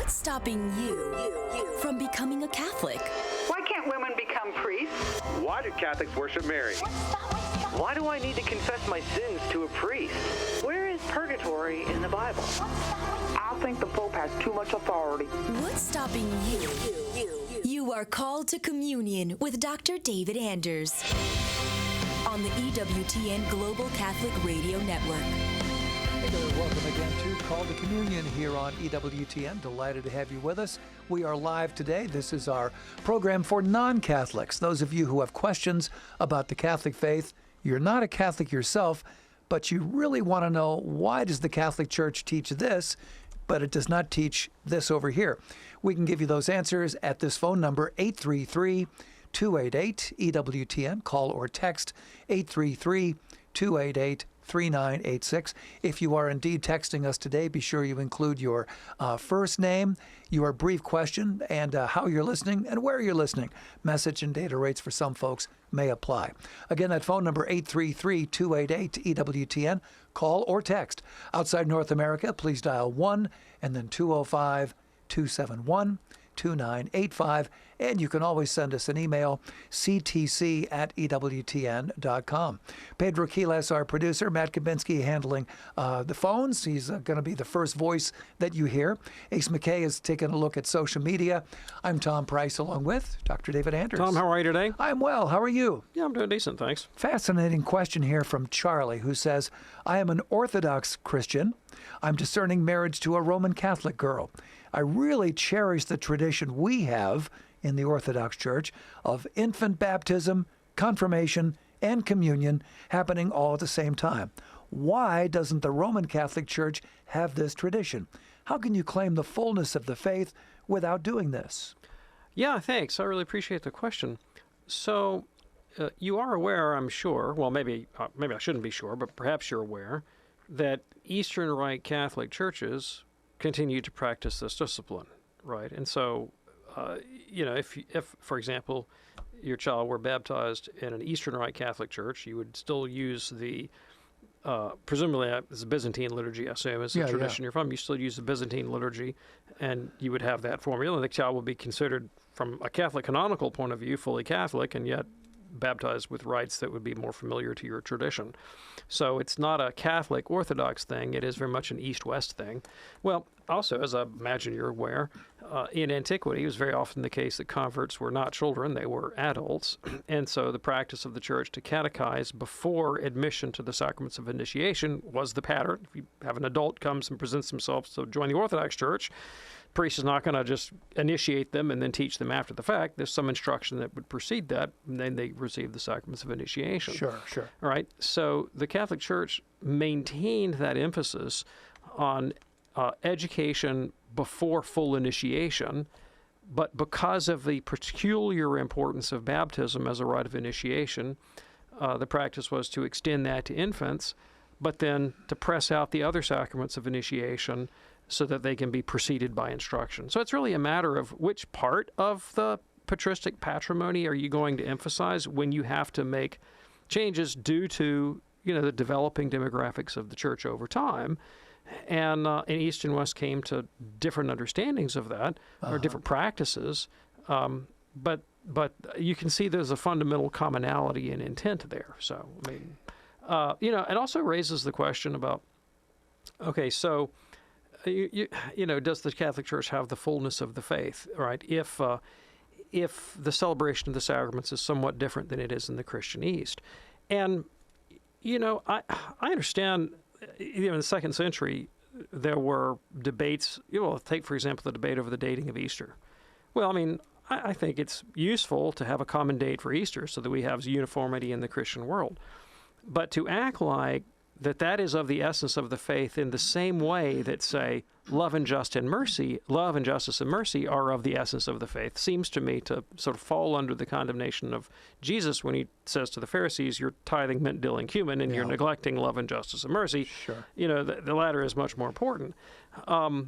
What's stopping you from becoming a Catholic? Why can't women become priests? Why do Catholics worship Mary? Why do I need to confess my sins to a priest? Where is purgatory in the Bible? I think the Pope has too much authority. What's stopping you? You are called to communion with Dr. David Anders on the EWTN Global Catholic Radio Network. Hey there, welcome again to Call to Communion here on EWTN. Delighted to have you with us. We are live today. This is our program for non-Catholics. Those of you who have questions about the Catholic faith, you're not a Catholic yourself, but you really want to know, why does the Catholic Church teach this, but it does not teach this over here? We can give you those answers at this phone number, 833-288-EWTN. Call or text 833-288-3986. If you are indeed texting us today, be sure you include your first name, your brief question, and how you're listening and where you're listening. Message and data rates for some folks may apply. Again, that phone number, 833-288-EWTN. Call or text. Outside North America, please dial 1 and then 205-271-2985. And you can always send us an email, ctc@ewtn.com. Pedro Quiles, our producer, Matt Kabinski handling the phones. He's going to be the first voice that you hear. Ace McKay is taking a look at social media. I'm Tom Price, along with Dr. David Anders. Tom, how are you today? I'm well. How are you? Yeah, I'm doing decent, thanks. Fascinating question here from Charlie, who says, I am an Orthodox Christian. I'm discerning marriage to a Roman Catholic girl. I really cherish the tradition we have in the Orthodox Church of infant baptism, confirmation, and communion happening all at the same time. Why doesn't the Roman Catholic Church have this tradition? How can you claim the fullness of the faith without doing this? Yeah, thanks. I really appreciate the question. So, you are aware, I'm sure, well, maybe I shouldn't be sure, but perhaps you're aware, that Eastern Rite Catholic churches continue to practice this discipline, right? And so, if, for example, your child were baptized in an Eastern Rite Catholic church, you would still use the, presumably it's a Byzantine liturgy, I assume, is the tradition you're from. You still use the Byzantine liturgy, and you would have that formula. The child would be considered, from a Catholic canonical point of view, fully Catholic, and yet baptized with rites that would be more familiar to your tradition. So it's not a Catholic Orthodox thing. It is very much an East-West thing. Well, also, as I imagine you're aware, in antiquity, it was very often the case that converts were not children, they were adults. And so the practice of the church to catechize before admission to the sacraments of initiation was the pattern. If you have an adult comes and presents themselves to join the Orthodox Church, priest is not going to just initiate them and then teach them after the fact. There's some instruction that would precede that, and then they receive the sacraments of initiation. Sure. All right. So the Catholic Church maintained that emphasis on education before full initiation, but because of the peculiar importance of baptism as a rite of initiation, the practice was to extend that to infants, but then to press out the other sacraments of initiation so that they can be preceded by instruction. So it's really a matter of which part of the patristic patrimony are you going to emphasize when you have to make changes due to, the developing demographics of the church over time. And East and West came to different understandings of that, or different practices. But you can see there's a fundamental commonality in intent there. So, I mean, it also raises the question about, okay, so, does the Catholic Church have the fullness of the faith, right? If the celebration of the sacraments is somewhat different than it is in the Christian East. And, I understand, in the second century, there were debates. Take, for example, the debate over the dating of Easter. Well, I mean, I think it's useful to have a common date for Easter so that we have uniformity in the Christian world. But to act like that is of the essence of the faith in the same way that, say, love and justice and mercy are of the essence of the faith, seems to me to sort of fall under the condemnation of Jesus when he says to the Pharisees, you're tithing mint, dill, and cumin, and you're neglecting love and justice and mercy. Sure. The latter is much more important. How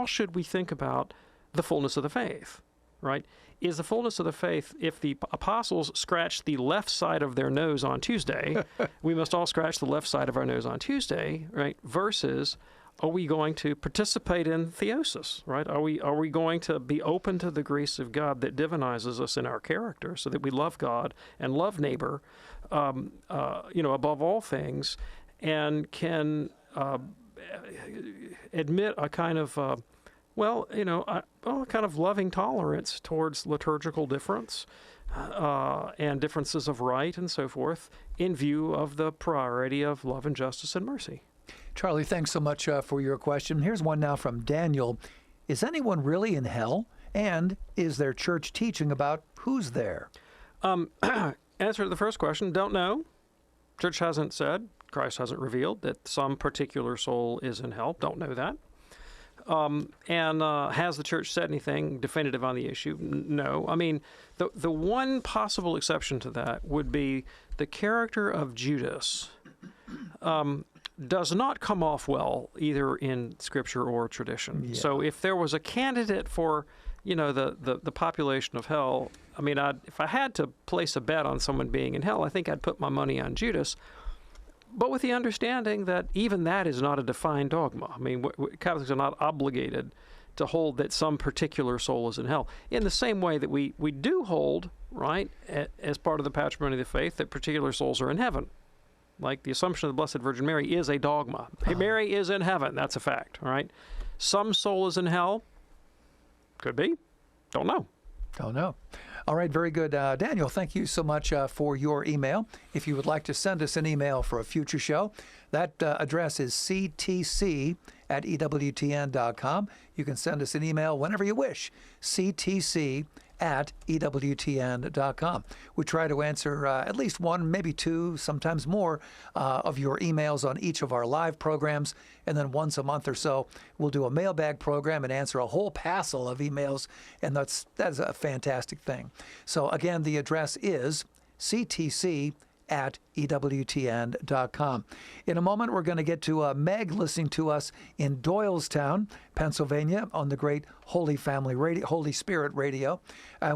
should we think about the fullness of the faith? right, is the fullness of the faith. If the apostles scratched the left side of their nose on Tuesday, we must all scratch the left side of our nose on Tuesday, right? Versus, are we going to participate in theosis, right? Are we going to be open to the grace of God that divinizes us in our character, so that we love God and love neighbor, above all things, and can admit a kind of a kind of loving tolerance towards liturgical difference and differences of rite and so forth, in view of the priority of love and justice and mercy. Charlie, thanks so much for your question. Here's one now from Daniel. Is anyone really in hell? And is there church teaching about who's there? Answer to the first question, don't know. Church hasn't said, Christ hasn't revealed that some particular soul is in hell. Don't know that. And has the church said anything definitive on the issue? No. I mean, the one possible exception to that would be the character of Judas does not come off well either in Scripture or tradition. Yeah. So if there was a candidate for, the population of hell, I mean, if I had to place a bet on someone being in hell, I think I'd put my money on Judas. But with the understanding that even that is not a defined dogma. I mean, Catholics are not obligated to hold that some particular soul is in hell. In the same way that we do hold, right, as part of the patrimony of the faith, that particular souls are in heaven. Like the Assumption of the Blessed Virgin Mary is a dogma. Mary is in heaven. That's a fact, all right? Some soul is in hell. Could be. Don't know. Don't know. All right, very good. Daniel, thank you so much for your email. If you would like to send us an email for a future show, that address is ctc@ewtn.com. You can send us an email whenever you wish, ctc@ewtn.com. We try to answer at least one, maybe two, sometimes more of your emails on each of our live programs. And then once a month or so, we'll do a mailbag program and answer a whole passel of emails. And that's a fantastic thing. So again, the address is ctc@ewtn.com. In a moment, we're going to get to Meg listening to us in Doylestown, Pennsylvania, on the great Holy Spirit Radio.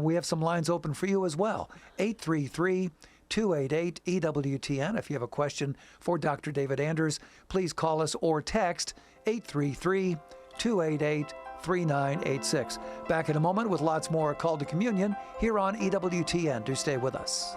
We have some lines open for you as well. 833-288-EWTN. If you have a question for Dr. David Anders, please call us or text 833-288-3986. Back in a moment with lots more Call to Communion here on EWTN. Do stay with us.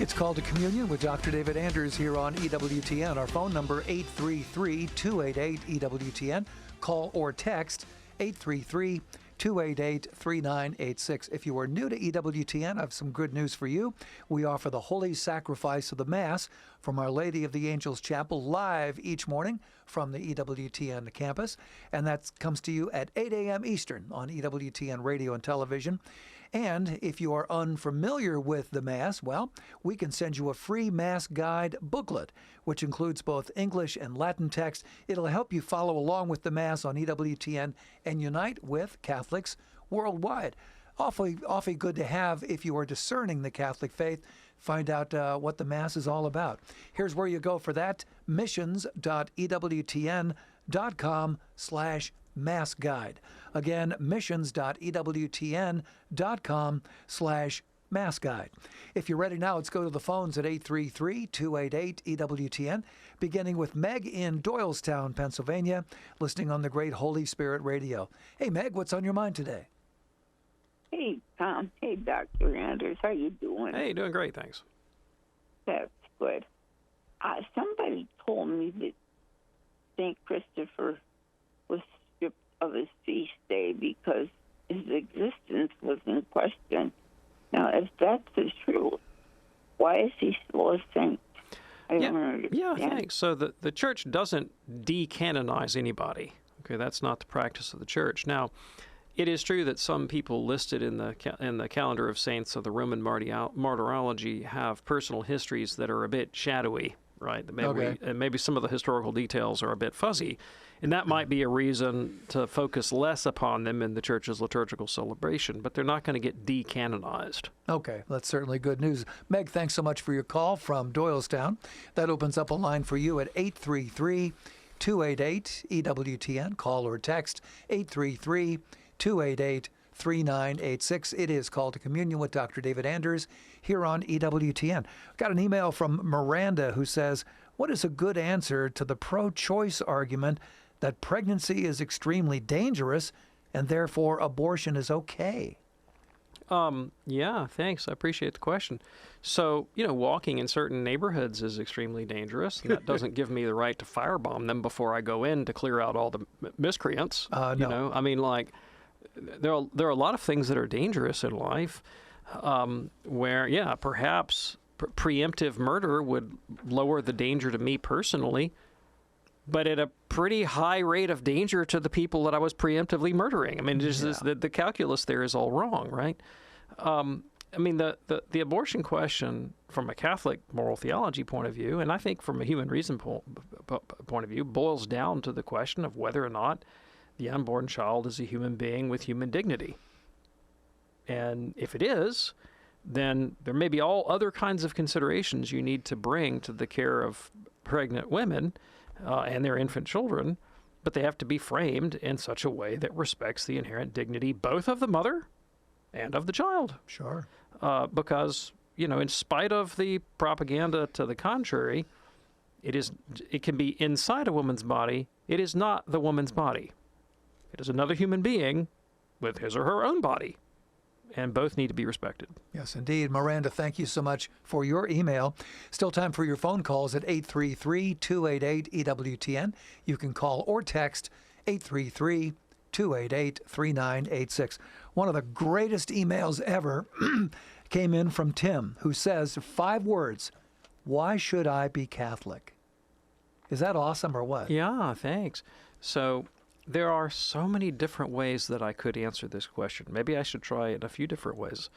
It's Call to Communion with Dr. David Anders here on EWTN. Our phone number, 833-288-EWTN. Call or text 833-288-3986. If you are new to EWTN, I have some good news for you. We offer the Holy Sacrifice of the Mass from Our Lady of the Angels Chapel live each morning from the EWTN campus. And that comes to you at 8 a.m. Eastern on EWTN radio and television. And if you are unfamiliar with the Mass, well, we can send you a free Mass guide booklet, which includes both English and Latin text. It'll help you follow along with the Mass on EWTN and unite with Catholics worldwide. Awfully good to have if you are discerning the Catholic faith. Find out what the Mass is all about. Here's where you go for that, missions.ewtn.com/Mass Guide. Again, missions.ewtn.com/Mass Guide. If you're ready now, let's go to the phones at 833-288-EWTN, beginning with Meg in Doylestown, Pennsylvania, listening on the great Holy Spirit Radio. Hey, Meg, what's on your mind today? Hey, Tom. Hey, Dr. Anders. How you doing? Hey, doing great, thanks. That's good. Somebody told me that St. Christopher was stripped of his feast day because his existence was in question. Now, if that's the truth, why is he still a saint? I don't understand. Yeah, thanks. So the church doesn't decanonize anybody. Okay, that's not the practice of the church. Now, it is true that some people listed in the calendar of saints of the Roman martyrology have personal histories that are a bit shadowy. right? Maybe Okay. and maybe some of the historical details are a bit fuzzy, and that might be a reason to focus less upon them in the church's liturgical celebration, but they're not going to get decanonized. Okay, that's certainly good news. Meg, thanks so much for your call from Doylestown. That opens up a line for you at 833-288-EWTN. Call or text 833-288-3986. It is Call to Communion with Dr. David Anders here on EWTN. Got an email from Miranda who says, what is a good answer to the pro-choice argument that pregnancy is extremely dangerous and therefore abortion is okay? Yeah, thanks. I appreciate the question. So, walking in certain neighborhoods is extremely dangerous, and that doesn't give me the right to firebomb them before I go in to clear out all the miscreants. No. I mean, like, there are a lot of things that are dangerous in life where, perhaps preemptive murder would lower the danger to me personally, but at a pretty high rate of danger to the people that I was preemptively murdering. I mean, the calculus there is all wrong, right? I mean, the abortion question from a Catholic moral theology point of view, and I think from a human reason point of view, boils down to the question of whether or not the unborn child is a human being with human dignity. And if it is, then there may be all other kinds of considerations you need to bring to the care of pregnant women and their infant children, but they have to be framed in such a way that respects the inherent dignity both of the mother and of the child. Sure. Because, in spite of the propaganda to the contrary, it can be inside a woman's body. It is not the woman's body. It is another human being with his or her own body, and both need to be respected. Yes, indeed. Miranda, thank you so much for your email. Still time for your phone calls at 833-288-EWTN. You can call or text 833-288-3986. One of the greatest emails ever came in from Tim, who says 5 words, why should I be Catholic? Is that awesome or what? Yeah, thanks. So there are so many different ways that I could answer this question. Maybe I should try it a few different ways.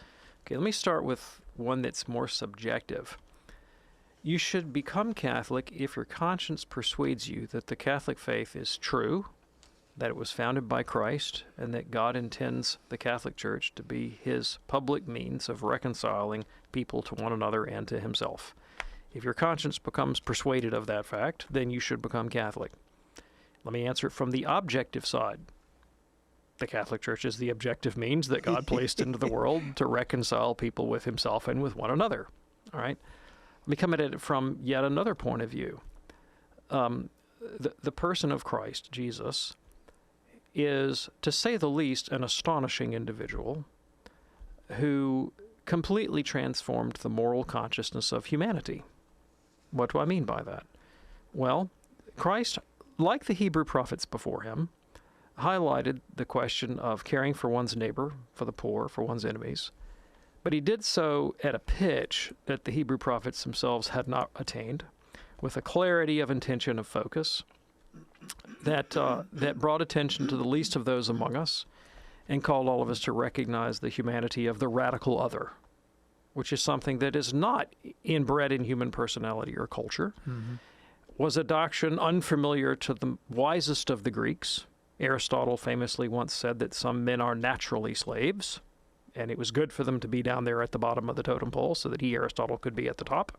Okay, let me start with one that's more subjective. You should become Catholic if your conscience persuades you that the Catholic faith is true, that it was founded by Christ, and that God intends the Catholic Church to be his public means of reconciling people to one another and to himself. If your conscience becomes persuaded of that fact, then you should become Catholic. Let me answer it from the objective side. The Catholic Church is the objective means that God placed into the world to reconcile people with himself and with one another. All right? Let me come at it from yet another point of view. The person of Christ, Jesus, is, to say the least, an astonishing individual who completely transformed the moral consciousness of humanity. What do I mean by that? Well, Christ, like the Hebrew prophets before him, highlighted the question of caring for one's neighbor, for the poor, for one's enemies. But he did so at a pitch that the Hebrew prophets themselves had not attained, with a clarity of intention of focus that brought attention to the least of those among us and called all of us to recognize the humanity of the radical other, which is something that is not inbred in human personality or culture, was a doctrine unfamiliar to the wisest of the Greeks. Aristotle famously once said that some men are naturally slaves, and it was good for them to be down there at the bottom of the totem pole so that he, Aristotle, could be at the top.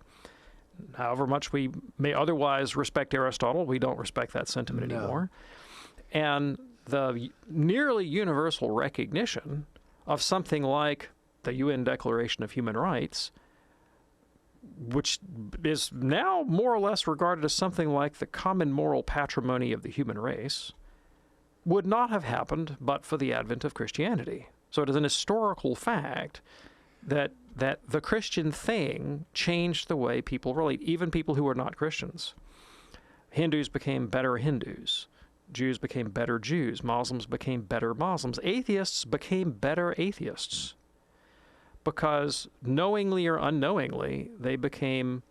However much we may otherwise respect Aristotle, we don't respect that sentiment anymore. And the nearly universal recognition of something like the UN Declaration of Human Rights, which is now more or less regarded as something like the common moral patrimony of the human race, would not have happened but for the advent of Christianity. So it is an historical fact that the Christian thing changed the way people relate, even people who are not Christians. Hindus became better Hindus. Jews became better Jews. Muslims became better Muslims. Atheists became better atheists. Because knowingly or unknowingly, they became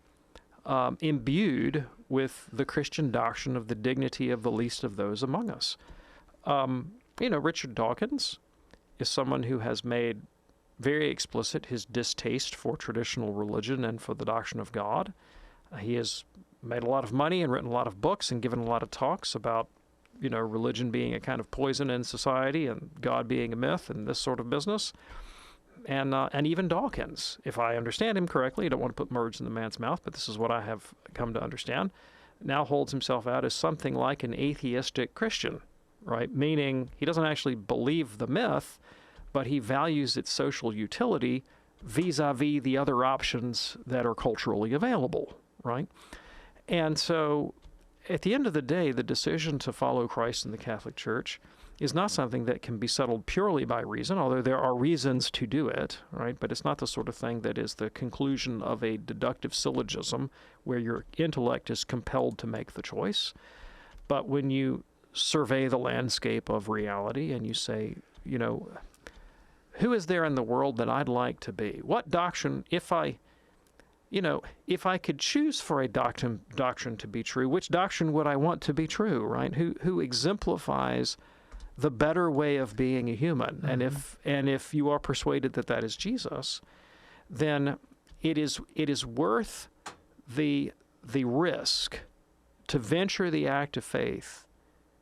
imbued with the Christian doctrine of the dignity of the least of those among us. Richard Dawkins is someone who has made very explicit his distaste for traditional religion and for the doctrine of God. He has made a lot of money and written a lot of books and given a lot of talks about, religion being a kind of poison in society and God being a myth and this sort of business. And even Dawkins, if I understand him correctly, I don't want to put words in the man's mouth, but this is what I have come to understand, now holds himself out as something like an atheistic Christian, right? Meaning he doesn't actually believe the myth, but he values its social utility vis-a-vis the other options that are culturally available, right? And so at the end of the day, the decision to follow Christ in the Catholic Church is not something that can be settled purely by reason, although there are reasons to do it, right? But it's not the sort of thing that is the conclusion of a deductive syllogism where your intellect is compelled to make the choice. But when you survey the landscape of reality and you say, who is there in the world that I'd like to be? What doctrine, if I could choose for a doctrine to be true, which doctrine would I want to be true, right? Who exemplifies the better way of being a human? Mm-hmm. And if you are persuaded that that is Jesus, then it is worth the risk to venture the act of faith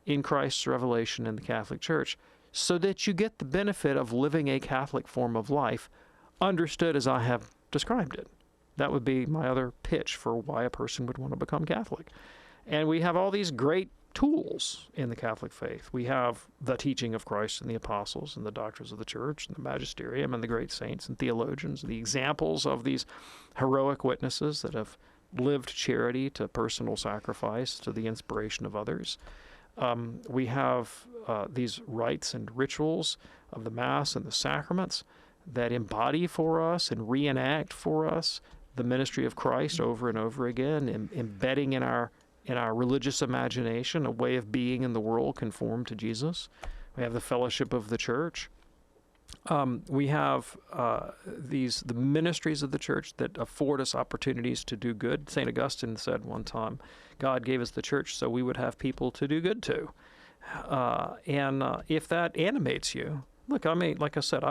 in Christ's revelation in the Catholic Church, so that you get the benefit of living a Catholic form of life, understood as I have described it. That would be my other pitch for why a person would want to become Catholic. And we have all these great tools in the Catholic faith. We have the teaching of Christ and the apostles and the doctors of the church and the magisterium and the great saints and theologians, the examples of these heroic witnesses that have lived charity to personal sacrifice to the inspiration of others. We have these rites and rituals of the Mass and the sacraments that embody for us and reenact for us the ministry of Christ over and over again, embedding in our religious imagination a way of being in the world conformed to Jesus. We have the fellowship of the church. We have the ministries of the church that afford us opportunities to do good. St. Augustine said one time, God gave us the church so we would have people to do good to. And if that animates you, look, I mean, like I said,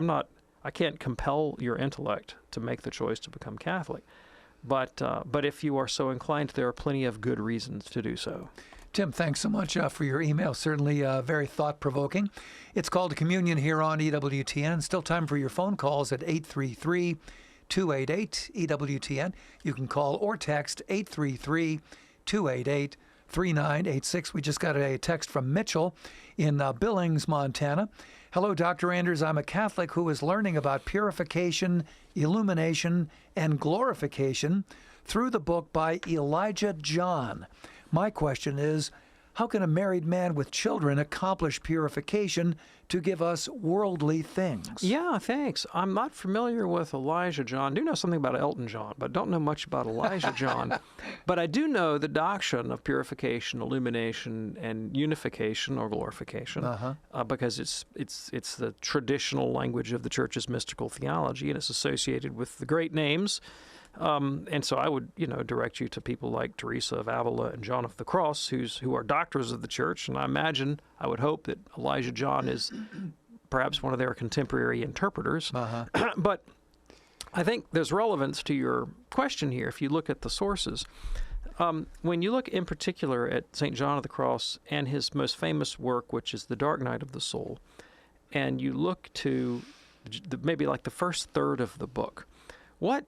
I can't compel your intellect to make the choice to become Catholic. But if you are so inclined, there are plenty of good reasons to do so. Tim, thanks so much for your email. Certainly very thought-provoking. It's called Communion here on EWTN. Still time for your phone calls at 833-288-EWTN. You can call or text 833-288-3986. We just got a text from Mitchell in Billings, Montana. Hello, Dr. Anders. I'm a Catholic who is learning about purification, illumination, and glorification through the book by Elijah John. My question is, how can a married man with children accomplish purification to give us worldly things? Yeah, thanks. I'm not familiar with Elijah John. I do know something about Elton John, but don't know much about Elijah John. But I do know the doctrine of purification, illumination, and unification or glorification, because it's the traditional language of the Church's mystical theology, and it's associated with the great names. And so I would, direct you to people like Teresa of Avila and John of the Cross, who are doctors of the Church. And I would hope that Elijah John is perhaps one of their contemporary interpreters. But I think there's relevance to your question here if you look at the sources. When you look in particular at St. John of the Cross and his most famous work, which is The Dark Night of the Soul, and you look to maybe like the first third of the book, what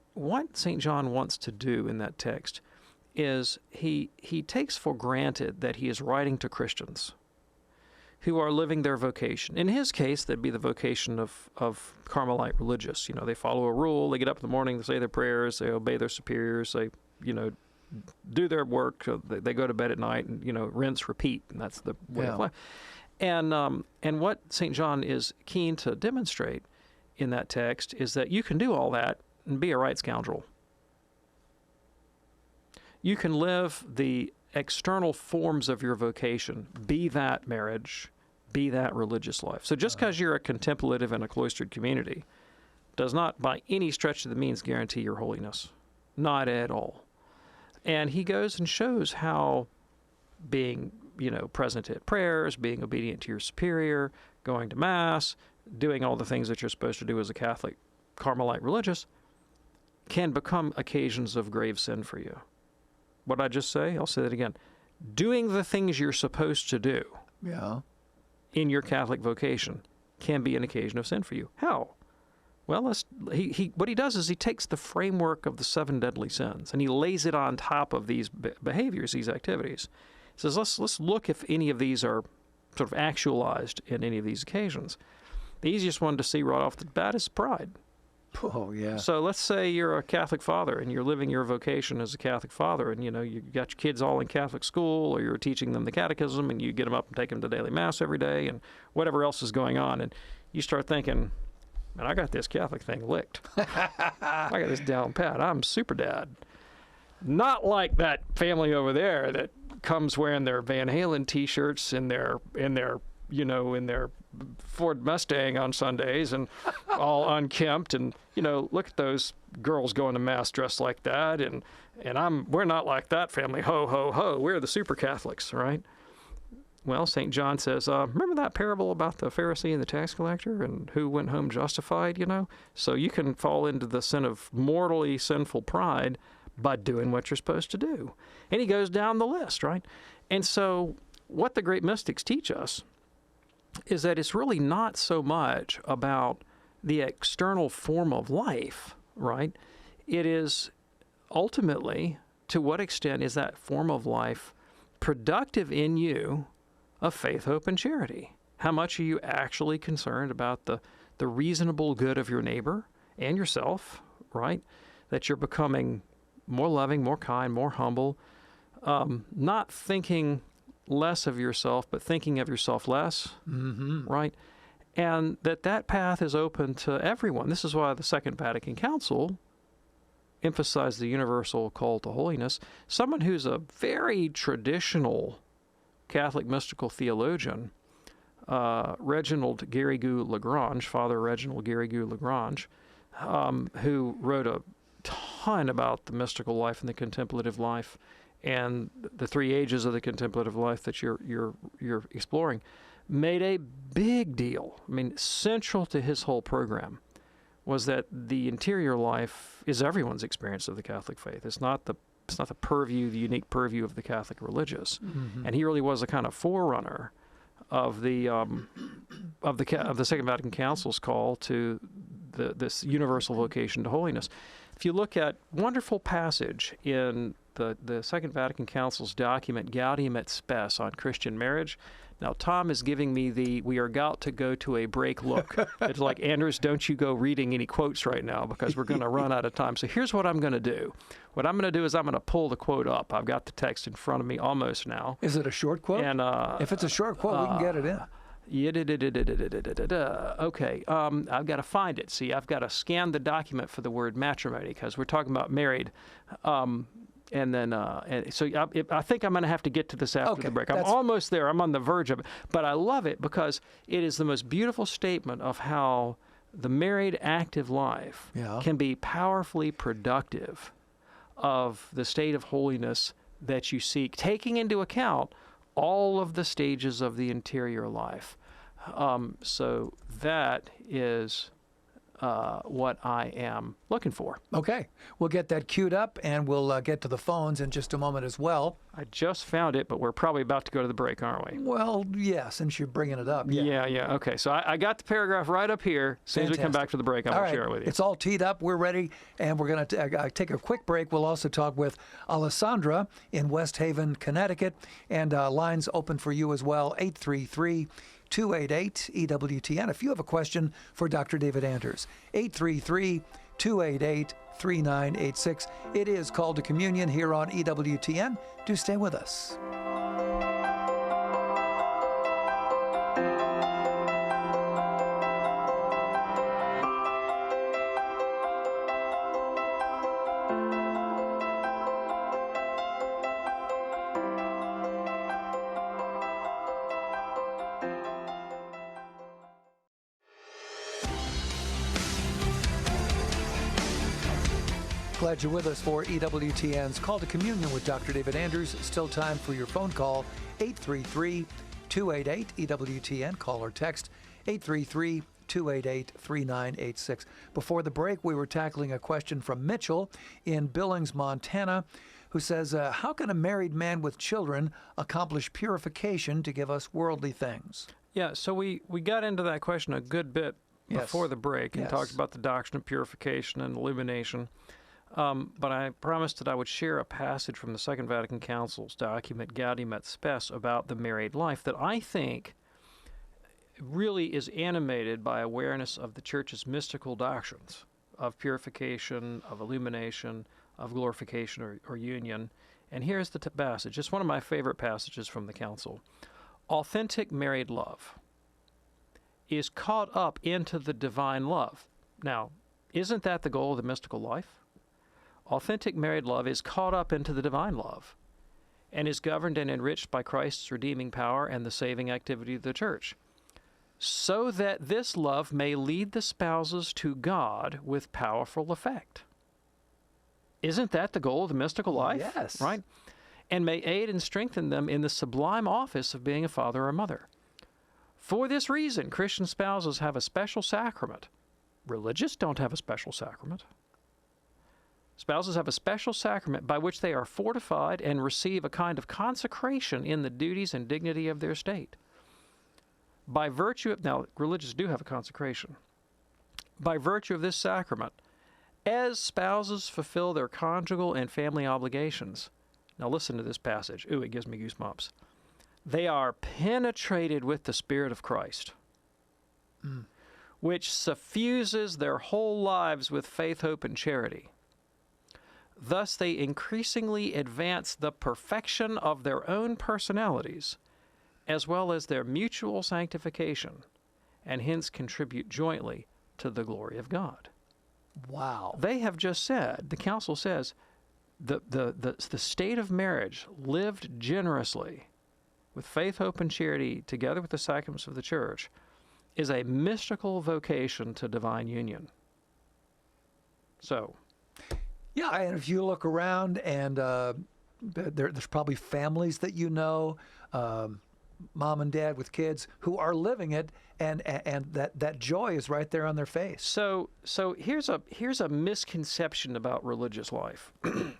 St. John wants to do in that text is he takes for granted that he is writing to Christians who are living their vocation. In his case, that'd be the vocation of Carmelite religious. They follow a rule, they get up in the morning, they say their prayers, they obey their superiors, they, do their work, they go to bed at night and, rinse, repeat, and that's the way of life. And what St. John is keen to demonstrate in that text is that you can do all that and be a right scoundrel. You can live the external forms of your vocation, be that marriage, be that religious life. So just because you're a contemplative in a cloistered community does not by any stretch of the means guarantee your holiness. Not at all. And he goes and shows how being, present at prayers, being obedient to your superior, going to Mass, doing all the things that you're supposed to do as a Catholic Carmelite religious can become occasions of grave sin for you. what I just say? I'll say that again. Doing the things you're supposed to do in your Catholic vocation can be an occasion of sin for you. How? Well, what he does is he takes the framework of the 7 deadly sins and he lays it on top of these behaviors, these activities. He says, let's look if any of these are sort of actualized in any of these occasions. The easiest one to see right off the bat is pride. Oh, yeah. So let's say you're a Catholic father and you're living your vocation as a Catholic father, and you got your kids all in Catholic school, or you're teaching them the catechism, and you get them up and take them to daily mass every day, and whatever else is going on, and you start thinking, man, I got this Catholic thing licked. I got this down pat. I'm super dad. Not like that family over there that comes wearing their Van Halen T-shirts in their Ford Mustang on Sundays and all unkempt, and look at those girls going to mass dressed like that, and we're not like that family. Ho ho ho, we're the super Catholics, right? Well, St. John says, remember that parable about the Pharisee and the tax collector and who went home justified, So you can fall into the sin of mortally sinful pride by doing what you're supposed to do. And he goes down the list, right? And so what the great mystics teach us is that it's really not so much about the external form of life, right? It is ultimately, to what extent is that form of life productive in you of faith, hope, and charity? How much are you actually concerned about the reasonable good of your neighbor and yourself, right? That you're becoming more loving, more kind, more humble, not thinking less of yourself, but thinking of yourself less, right? And that path is open to everyone. This is why the Second Vatican Council emphasized the universal call to holiness. Someone who's a very traditional Catholic mystical theologian, Reginald Garrigou Lagrange, Father Reginald Garrigou Lagrange, who wrote a ton about the mystical life and the contemplative life and the 3 ages of the contemplative life that you're exploring, made a big deal. I mean, central to his whole program was that the interior life is everyone's experience of the Catholic faith. It's not the purview, the unique purview of the Catholic religious. And he really was a kind of forerunner of the Second Vatican Council's call to this universal vocation to holiness. If you look at wonderful passage in the Second Vatican Council's document Gaudium et Spes on Christian marriage. Now, Tom is giving me we are about to go to a break look. It's like, Anders, don't you go reading any quotes right now because we're going to run out of time. So here's what I'm going to do. What I'm going to do is I'm going to pull the quote up. I've got the text in front of me almost now. Is it a short quote? And if it's a short quote, we can get it in. Okay, I've got to find it. See, I've got to scan the document for the word matrimony because we're talking about married. And then, so I think I'm going to have to get to this after the break. I'm almost there. I'm on the verge of it. But I love it because it is the most beautiful statement of how the married active life can be powerfully productive of the state of holiness that you seek, taking into account all of the stages of the interior life. So that is what I am looking for. Okay. We'll get that queued up, and we'll get to the phones in just a moment as well. I just found it, but we're probably about to go to the break, aren't we? Well, yeah, since you're bringing it up. Yeah. Okay. So I got the paragraph right up here. As soon as we come back to the break, I'll share it with you. It's all teed up. We're ready, and we're going to take a quick break. We'll also talk with Alessandra in West Haven, Connecticut, and lines open for you as well, 833-288-EWTN. If you have a question for Dr. David Anders, 833-288-3986. It is Called to Communion here on EWTN. Do stay with us. Glad you're with us for EWTN's Call to Communion with Dr. David Anders. Still time for your phone call, 833-288-EWTN. Call or text 288-3986. Before the break, we were tackling a question from Mitchell in Billings, Montana, who says, how can a married man with children accomplish purification to give us worldly things? Yeah, so we got into that question a good bit before the break and talked about the doctrine of purification and illumination. But I promised that I would share a passage from the Second Vatican Council's document Gaudium et Spes about the married life that I think really is animated by awareness of the Church's mystical doctrines of purification, of illumination, of glorification or union. And here's the passage. It's one of my favorite passages from the Council. Authentic married love is caught up into the divine love. Now, isn't that the goal of the mystical life? Authentic married love is caught up into the divine love and is governed and enriched by Christ's redeeming power and the saving activity of the Church, so that this love may lead the spouses to God with powerful effect. Isn't that the goal of the mystical life? Yes. Right? And may aid and strengthen them in the sublime office of being a father or mother. For this reason, Christian spouses have a special sacrament. Religious don't have a special sacrament. Spouses have a special sacrament by which they are fortified and receive a kind of consecration in the duties and dignity of their state. By virtue of, now, religious do have a consecration. By virtue of this sacrament, as spouses fulfill their conjugal and family obligations, now listen to this passage. Ooh, it gives me goosebumps. They are penetrated with the Spirit of Christ, which suffuses their whole lives with faith, hope, and charity. Thus, they increasingly advance the perfection of their own personalities, as well as their mutual sanctification, and hence contribute jointly to the glory of God. Wow. They have just said, the Council says, the state of marriage lived generously with faith, hope, and charity together with the sacraments of the Church is a mystical vocation to divine union. So, yeah, and if you look around and there's probably families that you know, mom and dad with kids who are living it, and that joy is right there on their face. So here's a misconception about religious life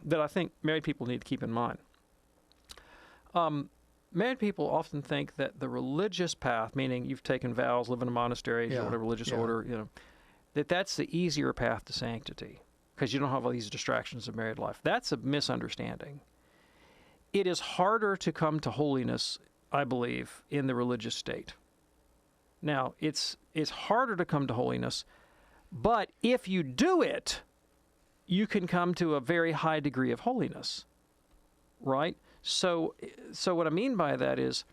that I think married people need to keep in mind. Married people often think that the religious path, meaning you've taken vows, live in a monastery, or whatever religious order, that's the easier path to sanctity because you don't have all these distractions of married life. That's a misunderstanding. It is harder to come to holiness, I believe, in the religious state. Now, it's harder to come to holiness, but if you do it, you can come to a very high degree of holiness, right? So what I mean by that is,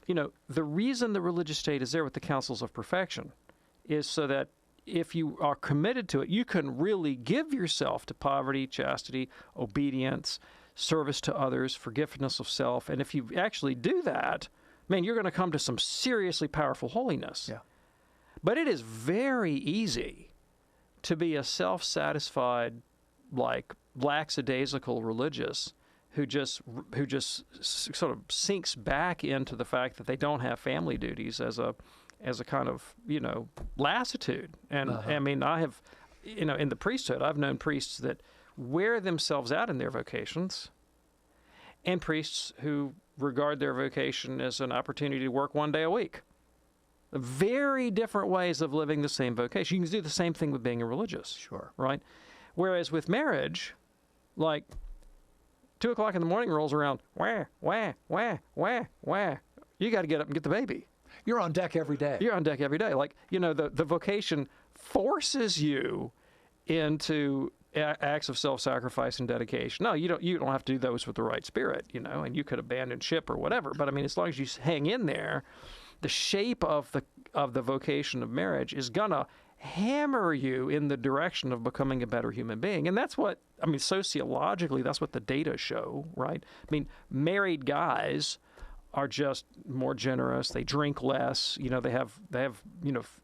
the reason the religious state is there with the counsels of perfection is so that if you are committed to it, you can really give yourself to poverty, chastity, obedience, service to others, forgiveness of self. And if you actually do that, man, you're going to come to some seriously powerful holiness. Yeah. But it is very easy to be a self-satisfied, like lackadaisical religious who just sort of sinks back into the fact that they don't have family duties as a kind of lassitude. And I mean, I have in the priesthood, I've known priests that wear themselves out in their vocations, and priests who regard their vocation as an opportunity to work one day a week. Very different ways of living the same vocation. You can do the same thing with being a religious. Sure. Right? Whereas with marriage, like 2 o'clock in the morning rolls around, wah, wah, wah, wah, wah. You got to get up and get the baby. You're on deck every day. You're on deck every day. Like, the vocation forces you into acts of self-sacrifice and dedication. No, you don't have to do those with the right spirit, and you could abandon ship or whatever. But I mean, as long as you hang in there, the shape of the vocation of marriage is gonna hammer you in the direction of becoming a better human being. And that's what, I mean, sociologically, that's what the data show, right? I mean, married guys are just more generous. They drink less. They have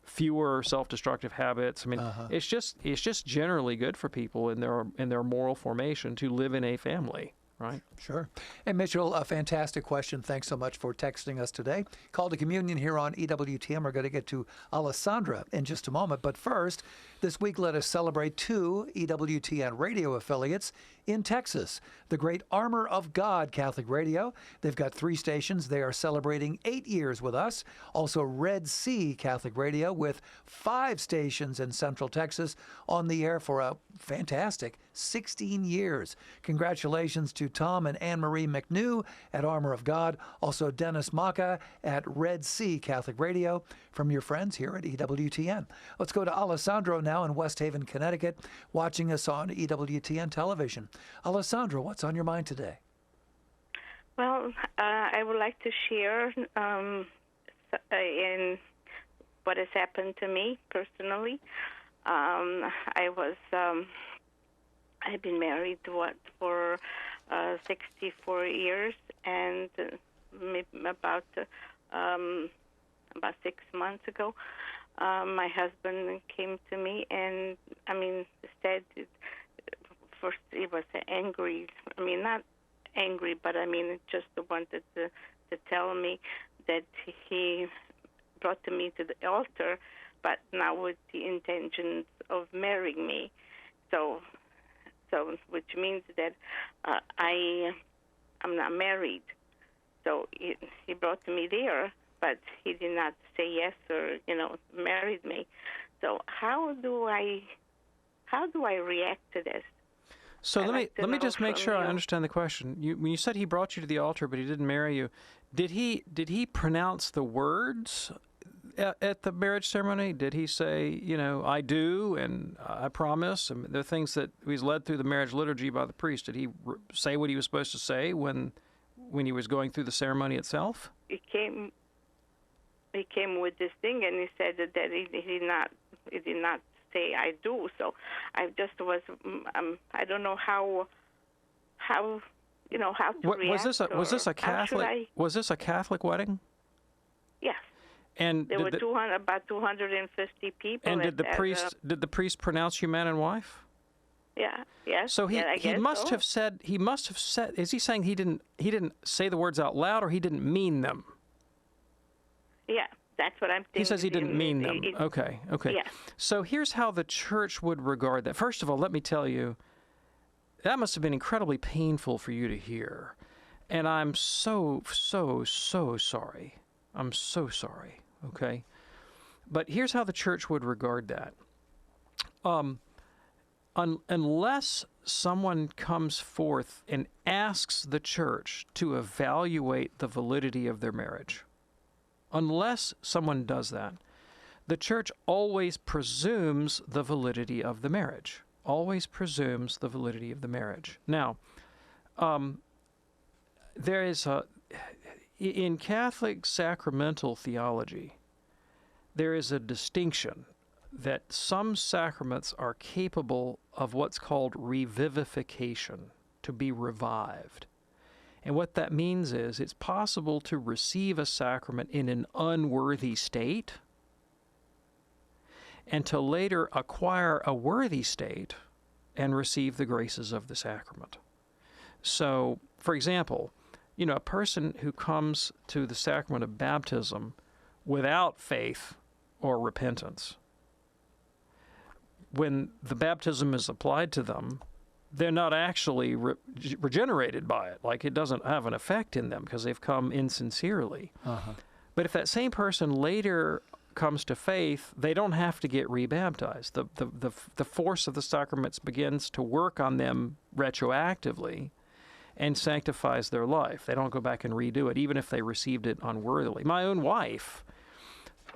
fewer self-destructive habits. I mean, it's just generally good for people in their moral formation to live in a family. right? Sure. And Mitchell, a fantastic question. Thanks so much for texting us today. Call to Communion here on EWTN. We're going to get to Alessandra in just a moment. But first, this week let us celebrate 2 EWTN radio affiliates in Texas. The great Armor of God Catholic Radio. They've got 3 stations. They are celebrating 8 years with us. Also Red Sea Catholic Radio with 5 stations in Central Texas on the air for a fantastic 16 years. Congratulations to Tom and Anne-Marie McNew at Armor of God. Also Dennis Maka at Red Sea Catholic Radio from your friends here at EWTN. Let's go to Alessandro now in West Haven, Connecticut, watching us on EWTN television. Alessandro, what's on your mind today? Well, I would like to share in what has happened to me personally. I've been married for 64 years, and about 6 months ago, my husband came to me and said first he was angry. Not angry, but just wanted to tell me that he brought me to the altar, but now with the intentions of marrying me. So which means that I'm not married. So he brought me there, but he did not say yes or married me. So how do I react to this? So let me just make sure I understand the question. When you said he brought you to the altar, but he didn't marry you, did he pronounce the words at the marriage ceremony? Did he say, I do and I promise? The things that he's led through the marriage liturgy by the priest. Did he say what he was supposed to say when he was going through the ceremony itself? He came with this thing, and he said that he did not say I do. So I just was I don't know how to react. Was this a Catholic? Was this a Catholic wedding? Yes. And there were about 250 people. And did the priest pronounce you man and wife? Yeah. Yes. So he must have said. Is he saying he didn't say the words out loud, or he didn't mean them? Yeah, that's what I'm thinking. He says he didn't mean them. Okay. Yeah. So here's how the church would regard that. First of all, let me tell you, that must have been incredibly painful for you to hear, and I'm so sorry. I'm so sorry. Okay, but here's how the church would regard that. Unless someone comes forth and asks the church to evaluate the validity of their marriage, unless someone does that, the church always presumes the validity of the marriage. Always presumes the validity of the marriage. Now, there is in Catholic sacramental theology, there is a distinction that some sacraments are capable of what's called revivification, to be revived. And what that means is it's possible to receive a sacrament in an unworthy state and to later acquire a worthy state and receive the graces of the sacrament. So, for example, a person who comes to the sacrament of baptism without faith or repentance, when the baptism is applied to them, they're not actually regenerated by it. Like, it doesn't have an effect in them because they've come insincerely. Uh-huh. But if that same person later comes to faith, they don't have to get rebaptized. The force of the sacraments begins to work on them retroactively and sanctifies their life. They don't go back and redo it, even if they received it unworthily. My own wife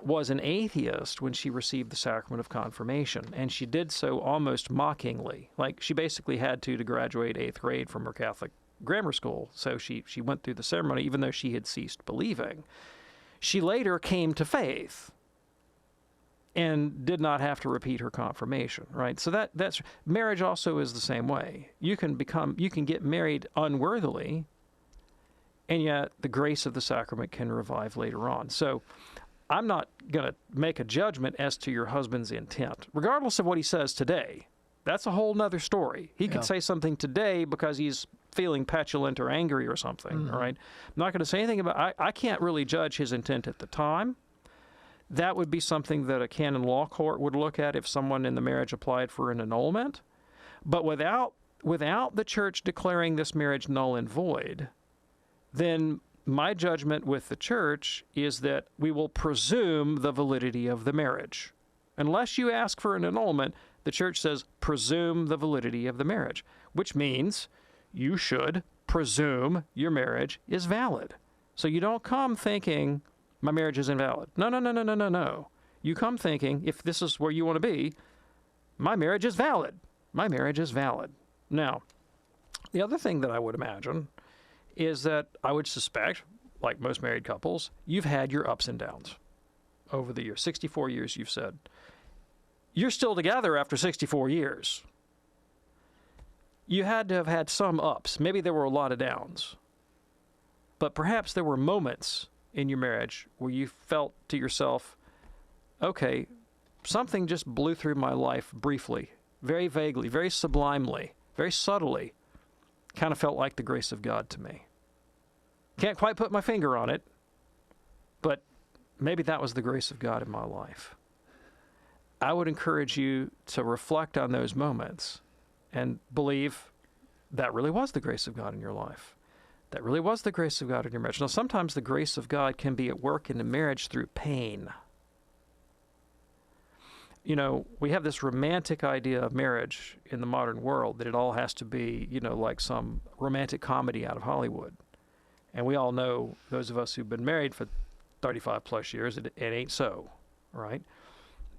was an atheist when she received the sacrament of confirmation, and she did so almost mockingly. Like, she basically had to graduate 8th grade from her Catholic grammar school, so she went through the ceremony even though she had ceased believing. She later came to faith and did not have to repeat her confirmation, right? So that's marriage also is the same way. You can get married unworthily, and yet the grace of the sacrament can revive later on. So I'm not going to make a judgment as to your husband's intent, regardless of what he says today. That's a whole nother story. He could say something today because he's feeling petulant or angry or something, all right? I'm not going to say anything about, I can't really judge his intent at the time. That would be something that a canon law court would look at if someone in the marriage applied for an annulment. But without the church declaring this marriage null and void, then my judgment with the church is that we will presume the validity of the marriage. Unless you ask for an annulment, the church says presume the validity of the marriage, which means you should presume your marriage is valid. So you don't come thinking my marriage is invalid. No. You come thinking, if this is where you want to be, my marriage is valid. My marriage is valid. Now, the other thing that I would imagine is that I would suspect, like most married couples, you've had your ups and downs over the years. 64 years, you've said. You're still together after 64 years. You had to have had some ups. Maybe there were a lot of downs. But perhaps there were moments in your marriage where you felt to yourself, okay, something just blew through my life briefly, very vaguely, very sublimely, very subtly, kind of felt like the grace of God to me. Can't quite put my finger on it, but maybe that was the grace of God in my life. I would encourage you to reflect on those moments and believe that really was the grace of God in your life. That really was the grace of God in your marriage. Now, sometimes the grace of God can be at work in a marriage through pain. You know, we have this romantic idea of marriage in the modern world that it all has to be, you know, like some romantic comedy out of Hollywood. And we all know, those of us who've been married for 35 plus years, it ain't so, right?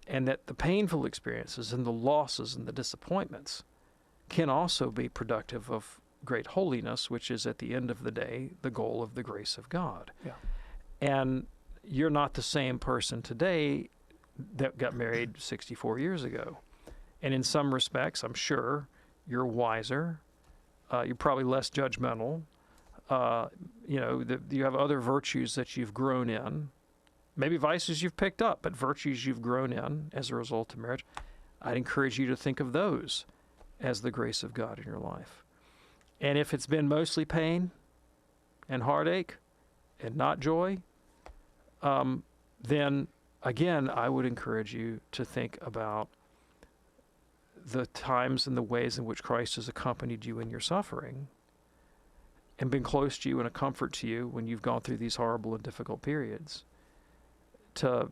And that the painful experiences and the losses and the disappointments can also be productive of great holiness, which is at the end of the day the goal of the grace of God. Yeah. And you're not the same person today that got married 64 years ago. And in some respects, I'm sure, you're wiser. You're probably less judgmental. You have other virtues that you've grown in. Maybe vices you've picked up, but virtues you've grown in as a result of marriage. I'd encourage you to think of those as the grace of God in your life. And if it's been mostly pain and heartache and not joy, then again, I would encourage you to think about the times and the ways in which Christ has accompanied you in your suffering and been close to you and a comfort to you when you've gone through these horrible and difficult periods. To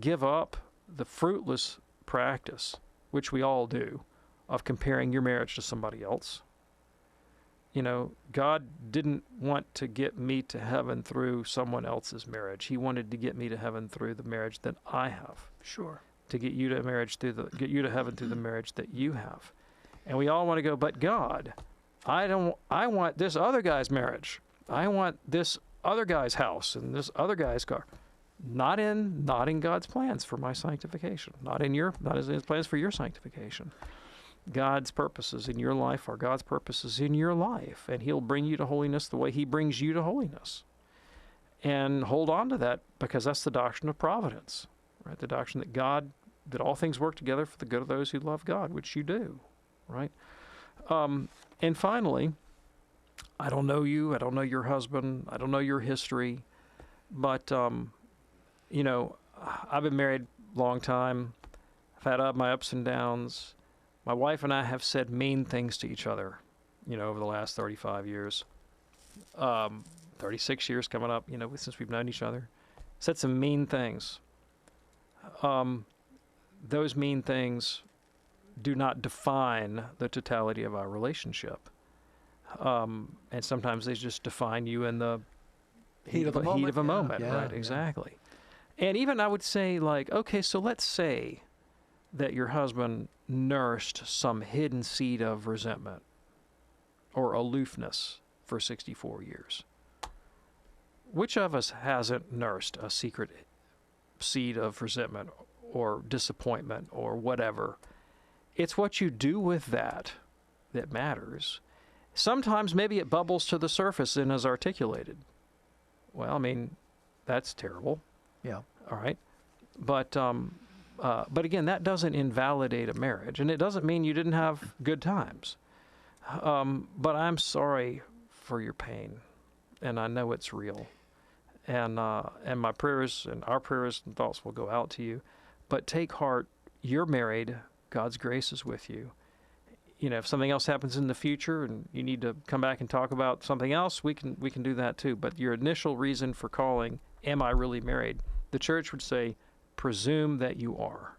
give up the fruitless practice, which we all do, of comparing your marriage to somebody else. You know, God didn't want to get me to heaven through someone else's marriage. He wanted to get me to heaven through the marriage that I have. Sure. To get you to heaven through the marriage that you have. And we all want to go, but God, I want this other guy's marriage. I want this other guy's house and this other guy's car. Not in God's plans for my sanctification. Not in his plans for your sanctification. God's purposes in your life are God's purposes in your life, and He'll bring you to holiness the way He brings you to holiness. And hold on to that, because that's the doctrine of providence, right? The doctrine that all things work together for the good of those who love God, which you do, right? And finally, I don't know you, I don't know your husband, I don't know your history, but I've been married a long time. I've had my ups and downs. My wife and I have said mean things to each other, over the last 35 years. 36 years coming up, since we've known each other. Said some mean things. Those mean things do not define the totality of our relationship. And sometimes they just define you in the heat of a moment. Yeah, right? Exactly. And even I would say, okay, so let's say that your husband nursed some hidden seed of resentment or aloofness for 64 years. Which of us hasn't nursed a secret seed of resentment or disappointment or whatever? It's what you do with that matters. Sometimes maybe it bubbles to the surface and is articulated. Well, that's terrible. Yeah. All right. But again, that doesn't invalidate a marriage, and it doesn't mean you didn't have good times. But I'm sorry for your pain, and I know it's real. And my prayers and our prayers and thoughts will go out to you. But take heart, you're married. God's grace is with you. You know, if something else happens in the future and you need to come back and talk about something else, we can do that too. But your initial reason for calling, am I really married? The church would say, presume that you are.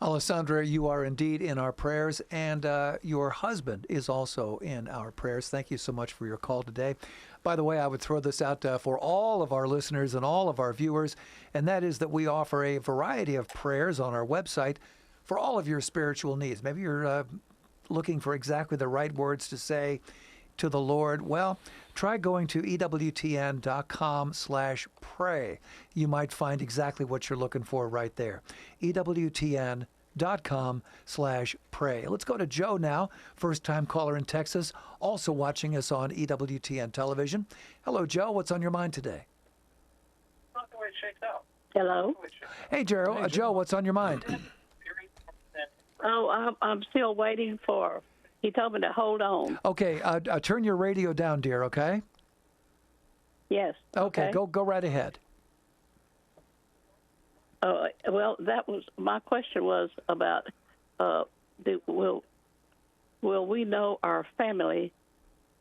Alessandra, you are indeed in our prayers, and your husband is also in our prayers. Thank you so much for your call today. By the way, I would throw this out for all of our listeners and all of our viewers, and that is that we offer a variety of prayers on our website for all of your spiritual needs. Maybe you're looking for exactly the right words to say to the Lord. Well, try going to EWTN.com/pray. You might find exactly what you're looking for right there. EWTN.com/pray. Let's go to Joe now, first-time caller in Texas, also watching us on EWTN television. Hello, Joe. What's on your mind today? Not the way it shakes out. Hello. Hey, Joe, what's on your mind? Oh, I'm still waiting for. He told me to hold on. Okay, turn your radio down, dear. Okay. Yes. Okay. Go right ahead. Well, that was my question. Was about will we know our family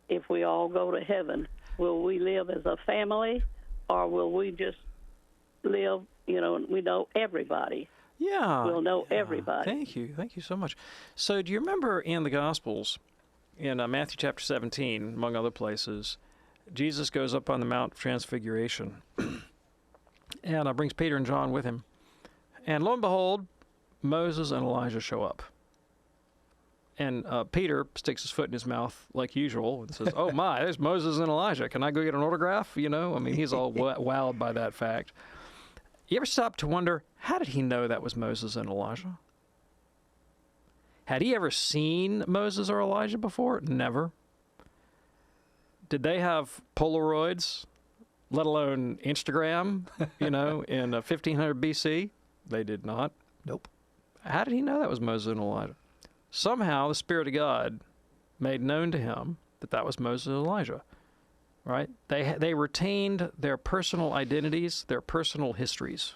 if we all go to heaven? Will we live as a family, or will we just live? You know, we know everybody. Yeah. We'll know everybody. Thank you so much. So do you remember in the Gospels, in Matthew chapter 17, among other places, Jesus goes up on the Mount of Transfiguration and brings Peter and John with him. And lo and behold, Moses and Elijah show up. And Peter sticks his foot in his mouth like usual and says, oh my, there's Moses and Elijah. Can I go get an autograph? You know, I mean, he's all wowed by that fact. You ever stop to wonder, how did he know that was Moses and Elijah? Had he ever seen Moses or Elijah before? Never. Did they have Polaroids, let alone Instagram, in 1500 BC? They did not. Nope. How did he know that was Moses and Elijah? Somehow the Spirit of God made known to him that was Moses and Elijah. Right? They retained their personal identities, their personal histories.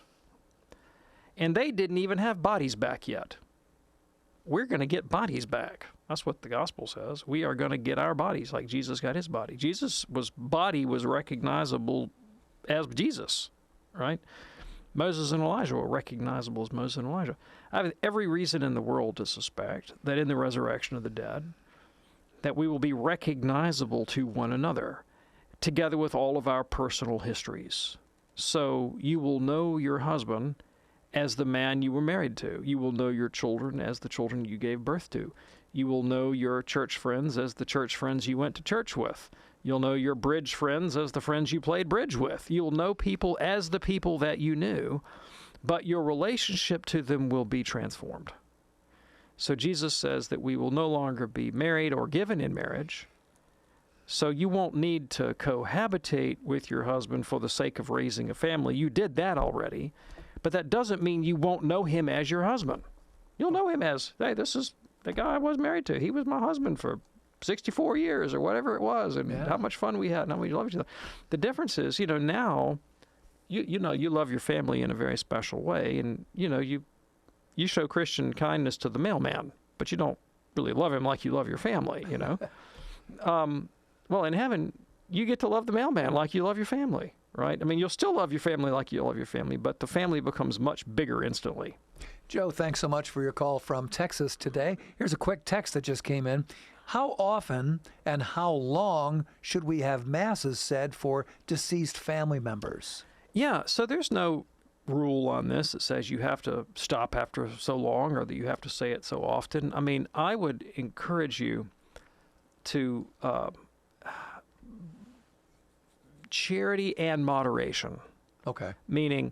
And they didn't even have bodies back yet. We're going to get bodies back. That's what the gospel says. We are going to get our bodies like Jesus got his body. Jesus' body was recognizable as Jesus, right? Moses and Elijah were recognizable as Moses and Elijah. I have every reason in the world to suspect that in the resurrection of the dead, that we will be recognizable to one another, together with all of our personal histories. So you will know your husband as the man you were married to. You will know your children as the children you gave birth to. You will know your church friends as the church friends you went to church with. You'll know your bridge friends as the friends you played bridge with. You'll know people as the people that you knew, but your relationship to them will be transformed. So Jesus says that we will no longer be married or given in marriage. So you won't need to cohabitate with your husband for the sake of raising a family. You did that already. But that doesn't mean you won't know him as your husband. You'll know him as, hey, this is the guy I was married to. He was my husband for 64 years or whatever it was, and how much fun we had and how much we loved each other. The difference is, now, you love your family in a very special way, and, you show Christian kindness to the mailman, but you don't really love him like you love your family, Well, in heaven, you get to love the mailman like you love your family, right? I mean, you'll still love your family like you love your family, but the family becomes much bigger instantly. Joe, thanks so much for your call from Texas today. Here's a quick text that just came in. How often and how long should we have masses said for deceased family members? Yeah, so there's no rule on this that says you have to stop after so long or that you have to say it so often. I mean, I would encourage you to charity and moderation. Okay. Meaning,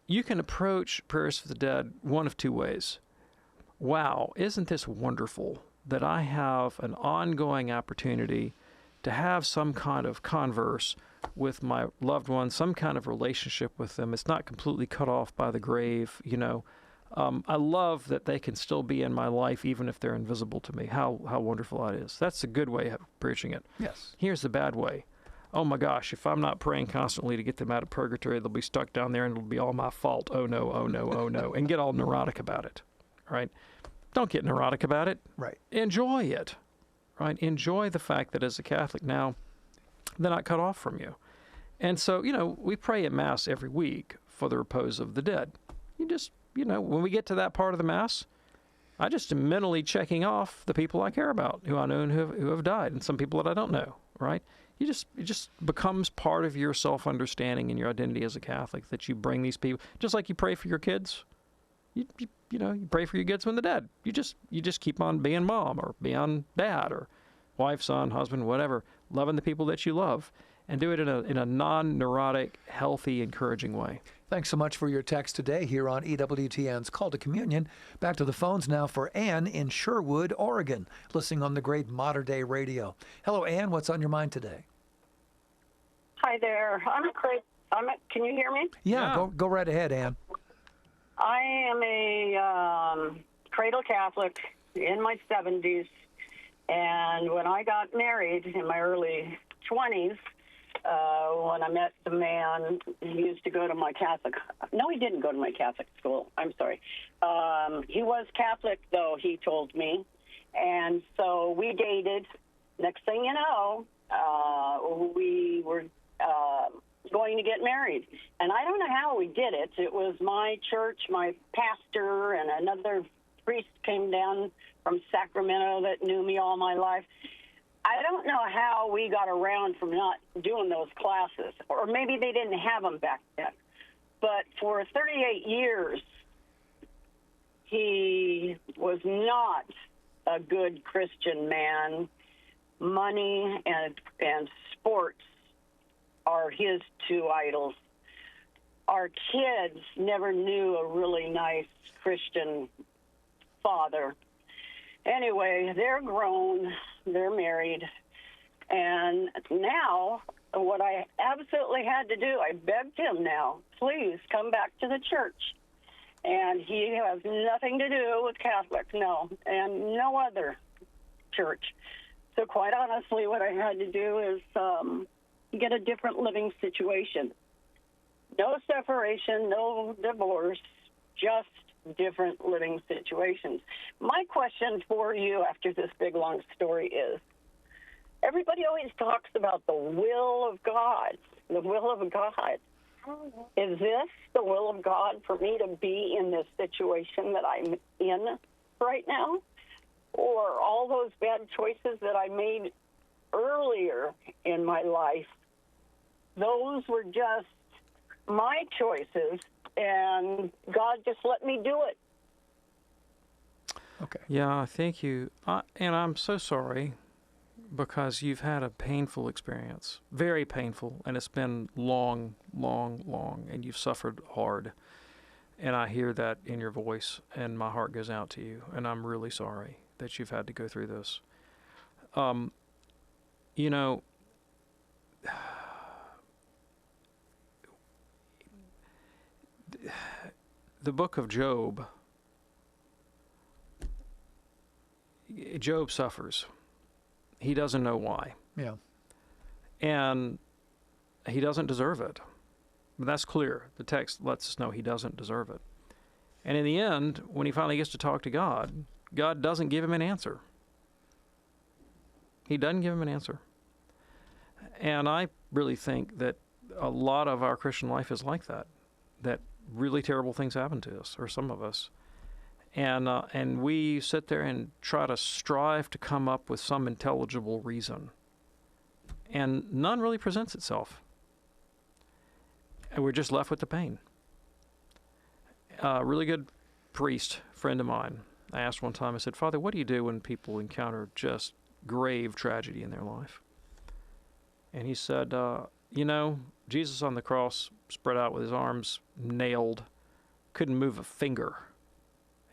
you can approach prayers for the dead one of two ways. Wow, isn't this wonderful that I have an ongoing opportunity to have some kind of converse with my loved one, some kind of relationship with them. It's not completely cut off by the grave, I love that they can still be in my life even if they're invisible to me. How wonderful that is. That's a good way of preaching it. Yes. Here's the bad way. Oh my gosh, if I'm not praying constantly to get them out of purgatory, they'll be stuck down there and it'll be all my fault. Oh no, oh no, oh no. And get all neurotic about it. Right? Don't get neurotic about it. Right. Enjoy it. Right? Enjoy the fact that as a Catholic now, they're not cut off from you. And so, we pray at Mass every week for the repose of the dead. You just, when we get to that part of the Mass, I just am mentally checking off the people I care about, who I know and who have died, and some people that I don't know, right? It just becomes part of your self-understanding and your identity as a Catholic that you bring these people, just like you pray for your kids. You pray for your kids when they're dead. You just keep on being mom or being dad or wife, son, husband, whatever, loving the people that you love, and do it in a non-neurotic, healthy, encouraging way. Thanks so much for your text today here on EWTN's Call to Communion. Back to the phones now for Ann in Sherwood, Oregon, listening on the great Modern Day Radio. Hello, Ann. What's on your mind today? Hi there. Can you hear me? Yeah. Go right ahead, Ann. I am a cradle Catholic in my 70s, and when I got married in my early 20s, when I met the man, he used to go to my Catholic. No, he didn't go to my Catholic school. I'm sorry. He was Catholic, though, he told me. And so we dated. Next thing you know, we were going to get married. And I don't know how we did it. It was my church, my pastor, and another priest came down from Sacramento that knew me all my life. I don't know how we got around from not doing those classes, or maybe they didn't have them back then. But for 38 years, he was not a good Christian man. Money and sports are his two idols. Our kids never knew a really nice Christian father. Anyway, they're grown, they're married, and now what I absolutely had to do, I begged him now, please come back to the church. And he has nothing to do with Catholic, no, and no other church. So quite honestly, what I had to do is get a different living situation. No separation, no divorce, just different living situations. My question for you after this big, long story is, everybody always talks about the will of God, the will of God. Is this the will of God for me to be in this situation that I'm in right now? Or all those bad choices that I made earlier in my life, those were just my choices, and God just let me do it. Okay. Yeah, thank you. And I'm so sorry because you've had a painful experience, very painful, and it's been long, and you've suffered hard. And I hear that in your voice, and my heart goes out to you, and I'm really sorry that you've had to go through this. The book of Job, Job suffers. He doesn't know why. Yeah. And he doesn't deserve it. But that's clear. The text lets us know he doesn't deserve it. And in the end, when he finally gets to talk to God, God doesn't give him an answer. He doesn't give him an answer. And I really think that a lot of our Christian life is like that, that really terrible things happen to us, or some of us. And we sit there and try to strive to come up with some intelligible reason. And none really presents itself. And we're just left with the pain. A really good priest, friend of mine, I asked one time, I said, Father, what do you do when people encounter just grave tragedy in their life? And he said, Jesus on the cross, spread out with his arms nailed, couldn't move a finger.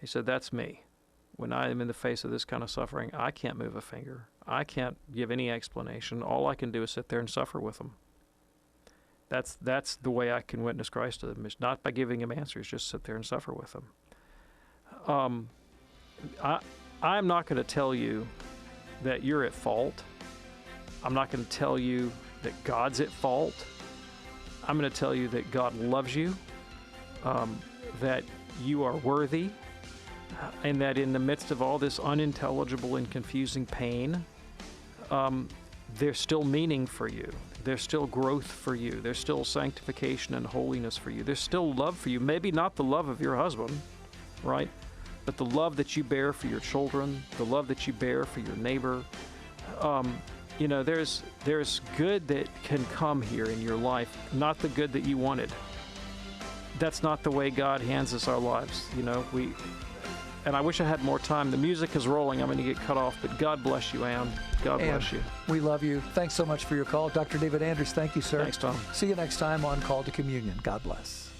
He said, that's me. When I am in the face of this kind of suffering, I can't move a finger. I can't give any explanation. All I can do is sit there and suffer with them. That's the way I can witness Christ to them. It's not by giving him answers, just sit there and suffer with them. I'm not going to tell you that you're at fault. I'm not going to tell you that God's at fault. I'm going to tell you that God loves you, that you are worthy, and that in the midst of all this unintelligible and confusing pain, there's still meaning for you. There's still growth for you. There's still sanctification and holiness for you. There's still love for you. Maybe not the love of your husband, right? But the love that you bear for your children, the love that you bear for your neighbor. There's good that can come here in your life, not the good that you wanted. That's not the way God hands us our lives. And I wish I had more time. The music is rolling. I'm going to get cut off, but God bless you, Ann. God bless you. We love you. Thanks so much for your call. Dr. David Anders, thank you, sir. Thanks, Tom. See you next time on Call to Communion. God bless.